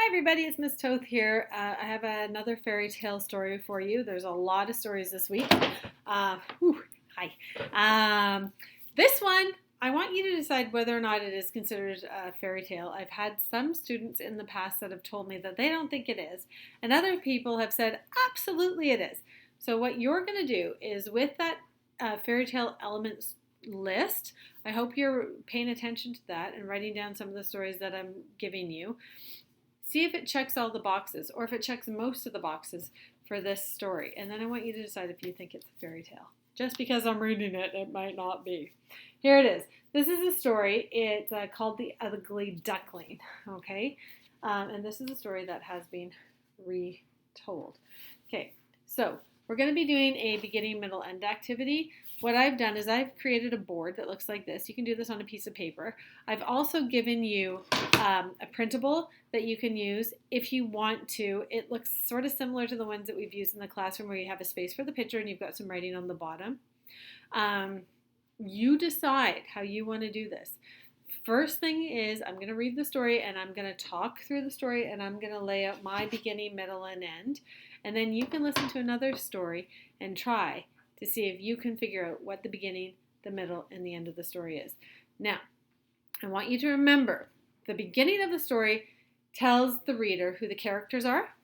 everybody, it's Miss Toth here. I have another fairy tale story for you. There's a lot of stories this week. Hi. This one, I want you to decide whether or not it is considered a fairy tale. I've had some students in the past that have told me that they don't think it is, and other people have said absolutely it is. So what you're going to do is with that fairy tale elements list, I hope you're paying attention to that and writing down some of the stories that I'm giving you. See if it checks all the boxes, or if it checks most of the boxes for this story. And then I want you to decide if you think it's a fairy tale. Just because I'm reading it, it might not be. Here it is. This is a story. It's called The Ugly Duckling. Okay? And this is a story that has been retold. Okay, so we're going to be doing a beginning, middle, end activity. What I've done is I've created a board that looks like this. You can do this on a piece of paper. I've also given you a printable that you can use if you want to. It looks sort of similar to the ones that we've used in the classroom where you have a space for the picture and you've got some writing on the bottom. You decide how you want to do this. First thing is I'm going to read the story and I'm going to talk through the story and I'm going to lay out my beginning, middle, and end. And then you can listen to another story and try to see if you can figure out what the beginning, the middle, and the end of the story is. Now, I want you to remember the beginning of the story tells the reader who the characters are.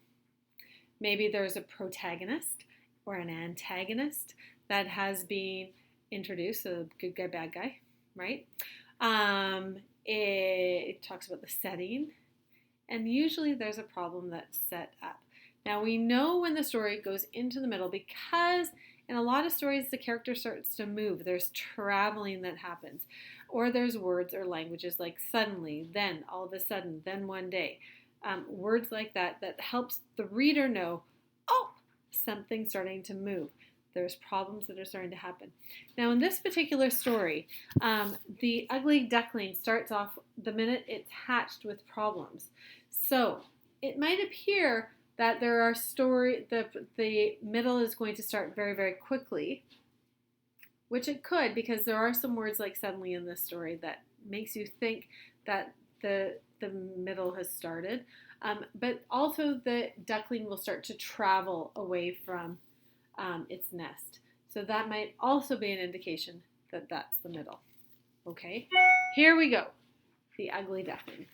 Maybe there's a protagonist or an antagonist that has been introduced, a good guy, bad guy, right? It talks about the setting, and usually there's a problem that's set up. Now, we know when the story goes into the middle because in a lot of stories, the character starts to move. There's traveling that happens. Or there's words or languages like suddenly, then, all of a sudden, then one day. Words like that helps the reader know, oh, something's starting to move. There's problems that are starting to happen. Now, in this particular story, the ugly duckling starts off the minute it's hatched with problems. So it might appear that there are the middle is going to start very, very quickly, which it could because there are some words like suddenly in this story that makes you think that the middle has started. But also the duckling will start to travel away from its nest. So that might also be an indication that that's the middle. Okay, here we go. The Ugly Duckling.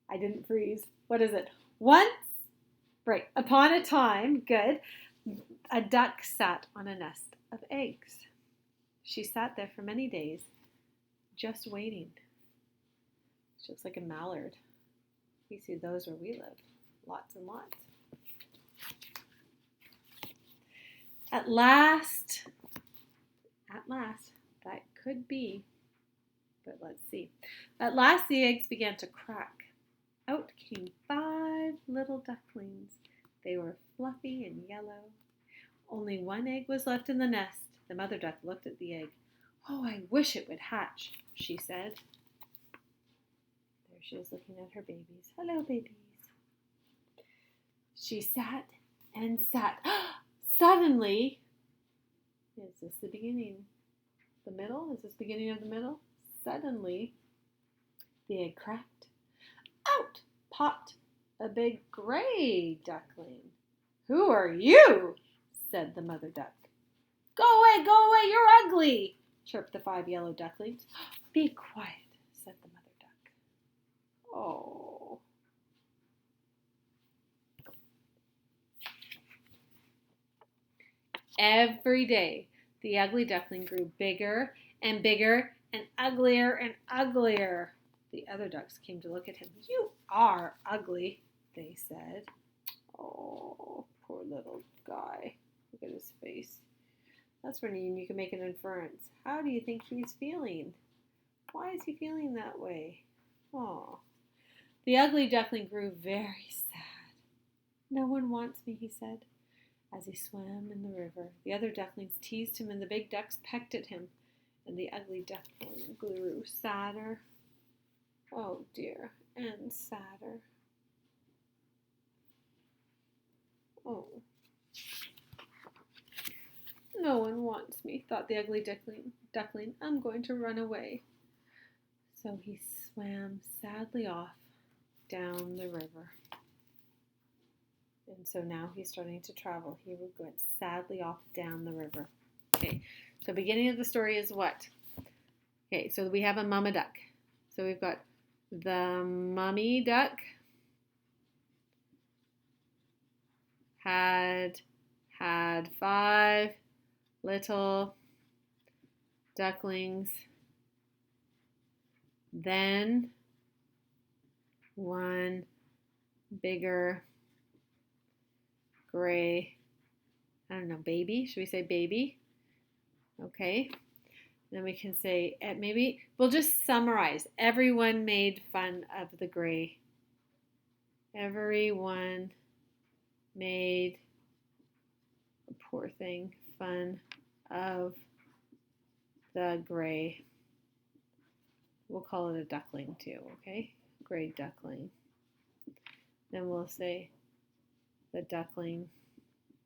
I didn't freeze. What is it? Once, right, upon a time, good, a duck sat on a nest of eggs. She sat there for many days, just waiting. She looks like a mallard. We see those where we live, lots and lots. At last, that could be, but let's see. At last the eggs began to crack. Out came 5 little ducklings. They were fluffy and yellow. Only one egg was left in the nest. The mother duck looked at the egg. Oh, I wish it would hatch, she said. There she is looking at her babies. Hello, babies. She sat and sat. Suddenly, is this the beginning? The middle? Is this the beginning of the middle? Suddenly, the egg cracked. Out popped a big gray duckling. Who are you? Said the mother duck. Go away, you're ugly, chirped the 5 yellow ducklings. Be quiet, said the mother duck. Oh. Every day, the ugly duckling grew bigger and bigger and uglier. The other ducks came to look at him. You are ugly, they said. Oh, poor little guy. Look at his face. That's when you can make an inference. How do you think he's feeling? Why is he feeling that way? Oh. The ugly duckling grew very sad. No one wants me, he said, as he swam in the river. The other ducklings teased him and the big ducks pecked at him, and the ugly duckling grew sadder. Oh dear, and sadder. Oh. No one wants me, thought the ugly duckling. I'm going to run away. So he swam sadly off down the river. And so now he's starting to travel. He went sadly off down the river. Okay, so beginning of the story is what? Okay, so we have a mama duck. So we've got the mummy duck had 5 little ducklings. Then one bigger gray, baby. Should we say baby? Okay. Then we can say, maybe we'll just summarize. Everyone made fun of the gray. Everyone made, poor thing, fun of the gray. We'll call it a duckling too, okay? Gray duckling. Then we'll say the duckling.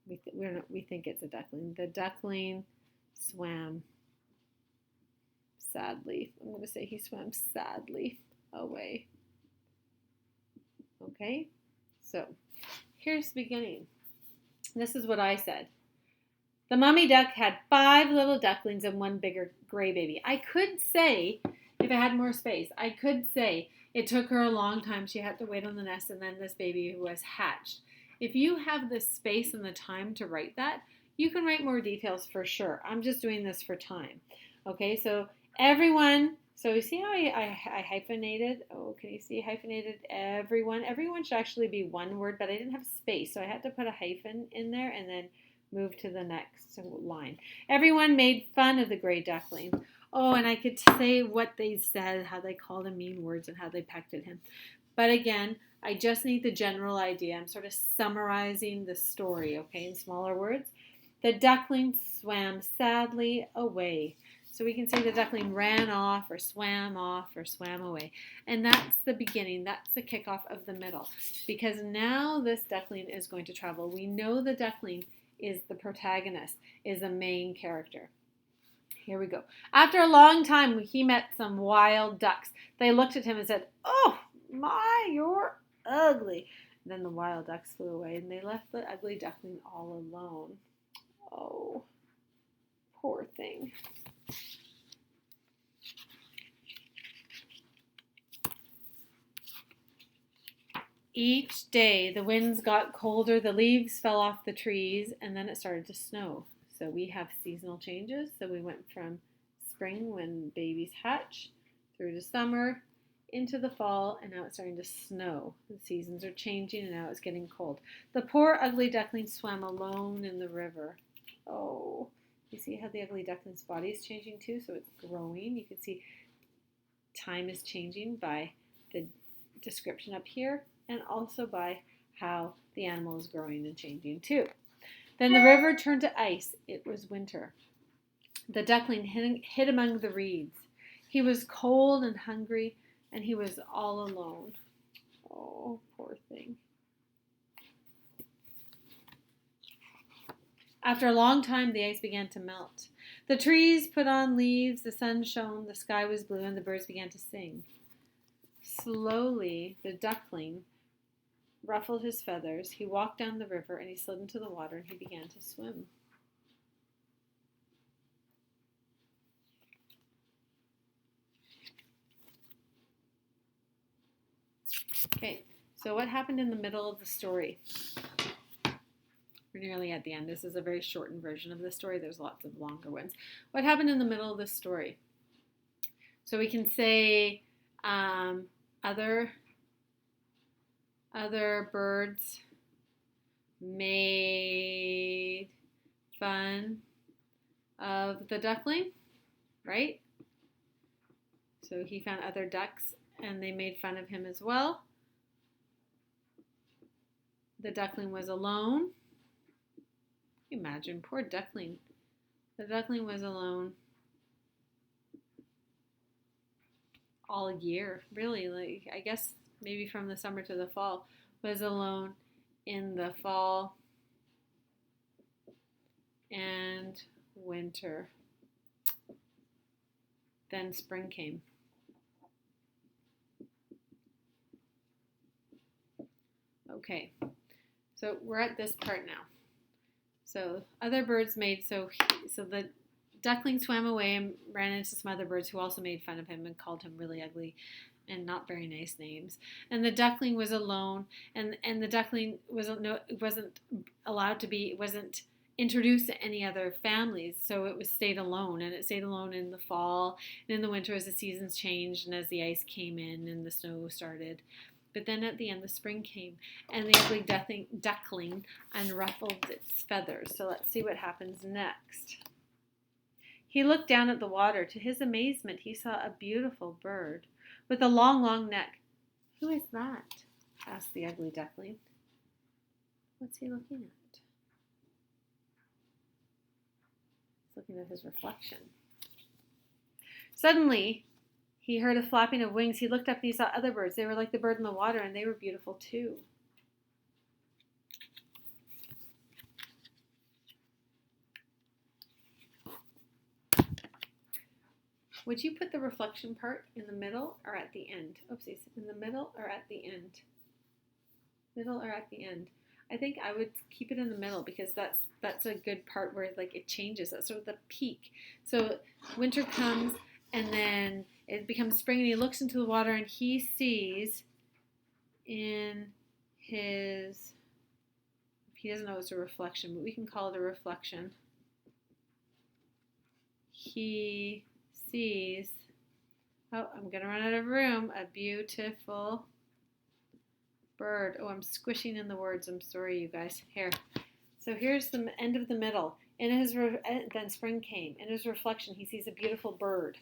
We think it's a duckling. The duckling swam sadly. I'm going to say he swam sadly away. Okay? So, here's the beginning. This is what I said. The mummy duck had 5 little ducklings and 1 bigger gray baby. I could say, if I had more space, I could say it took her a long time. She had to wait on the nest and then this baby was hatched. If you have the space and the time to write that, you can write more details for sure. I'm just doing this for time. Okay, so everyone, so you see how I hyphenated? Oh, can you see hyphenated everyone? Everyone should actually be one word, but I didn't have space, so I had to put a hyphen in there and then move to the next line. Everyone made fun of the gray duckling. Oh, and I could say what they said, how they called him mean words and how they pecked at him. But again, I just need the general idea. I'm sort of summarizing the story, okay, in smaller words. The duckling swam sadly away. So we can say the duckling ran off or swam away. And that's the beginning. That's the kickoff of the middle. Because now this duckling is going to travel. We know the duckling is the protagonist, is the main character. Here we go. After a long time, he met some wild ducks. They looked at him and said, "Oh, my, you're ugly." And then the wild ducks flew away and they left the ugly duckling all alone. Oh, poor thing. Each day the winds got colder, the leaves fell off the trees, and then it started to snow. So we have seasonal changes. So we went from spring when babies hatch through to summer into the fall, and now it's starting to snow. The seasons are changing and now it's getting cold. The poor ugly duckling swam alone in the river. Oh, you see how the ugly duckling's body is changing too? So it's growing. You can see time is changing by the description up here and also by how the animal is growing and changing too. Then the river turned to ice. It was winter. The duckling hid among the reeds. He was cold and hungry, and he was all alone. Oh, poor thing. After a long time, the ice began to melt. The trees put on leaves, the sun shone, the sky was blue, and the birds began to sing. Slowly, the duckling ruffled his feathers. He walked down the river, and he slid into the water, and he began to swim. Okay, so what happened in the middle of the story? We're nearly at the end. This is a very shortened version of the story. There's lots of longer ones. What happened in the middle of the story? So we can say other birds made fun of the duckling, right? So he found other ducks and they made fun of him as well. The duckling was alone. Imagine, poor duckling. The duckling was alone all year, really. Like, I guess maybe from the summer to the fall. Was alone in the fall and winter. Then spring came. Okay, so we're at this part now. So other birds made, so the duckling swam away and ran into some other birds who also made fun of him and called him really ugly and not very nice names. And the duckling was alone, and the duckling wasn't allowed to be, wasn't introduced to any other families, so it was stayed alone, and it stayed alone in the fall and in the winter as the seasons changed and as the ice came in and the snow started. But then at the end, the spring came, and the ugly duckling unruffled its feathers. So let's see what happens next. He looked down at the water. To his amazement, he saw a beautiful bird with a long, long neck. "Who is that?" asked the ugly duckling. What's he looking at? He's looking at his reflection. Suddenly, he heard a flapping of wings. He looked up and he saw other birds. They were like the bird in the water, and they were beautiful too. Would you put the reflection part in the middle or at the end? Oopsies, in the middle or at the end? Middle or at the end? I think I would keep it in the middle because that's a good part where like it changes. That's sort of the peak. So winter comes and then it becomes spring, and he looks into the water and he sees in his, he doesn't know it's a reflection, but we can call it a reflection. He sees, oh, I'm going to run out of room, a beautiful bird. Oh, I'm squishing in the words. I'm sorry, you guys. Here. So here's the end of the middle. In his then spring came. In his reflection, he sees a beautiful bird.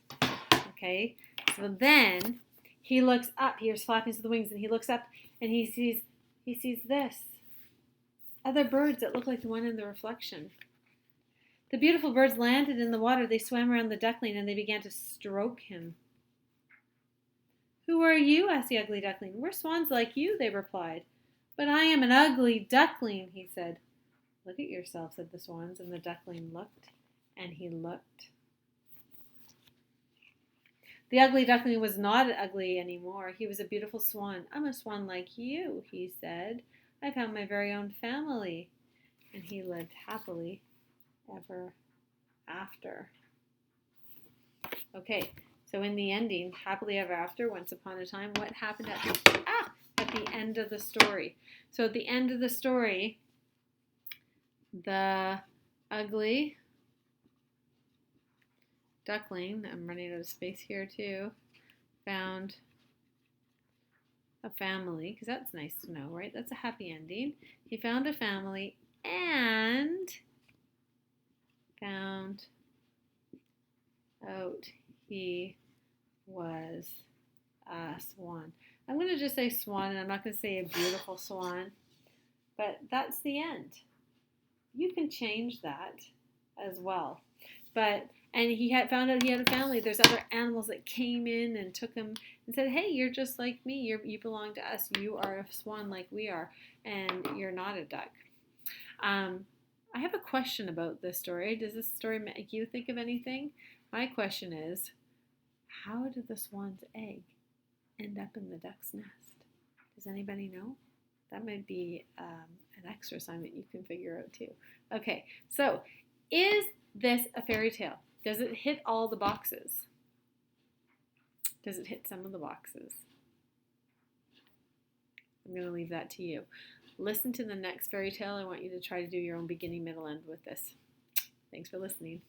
Okay. So then he looks up. He hears flappings of the wings, and he looks up, and he sees this. Other birds that look like the one in the reflection. The beautiful birds landed in the water. They swam around the duckling, and they began to stroke him. "Who are you?" asked the ugly duckling. "We're swans like you," they replied. "But I am an ugly duckling," he said. "Look at yourself," said the swans, and the duckling looked, and he looked. The ugly duckling was not ugly anymore. He was a beautiful swan. "I'm a swan like you," he said. "I found my very own family." And he lived happily ever after. Okay, so in the ending, happily ever after, once upon a time, what happened at the end of the story? So at the end of the story, the ugly duckling, I'm running out of space here too, found a family, because that's nice to know, right? That's a happy ending. He found a family and found out he was a swan. I'm going to just say swan, and I'm not going to say a beautiful swan, but that's the end. You can change that as well. And he had found out he had a family. There's other animals that came in and took him and said, "Hey, you're just like me. You belong to us. You are a swan like we are, and you're not a duck." I have a question about this story. Does this story make you think of anything? My question is, how did the swan's egg end up in the duck's nest? Does anybody know? That might be an extra assignment you can figure out too. Okay, so is this a fairy tale? Does it hit all the boxes? Does it hit some of the boxes? I'm going to leave that to you. Listen to the next fairy tale. I want you to try to do your own beginning, middle, end with this. Thanks for listening.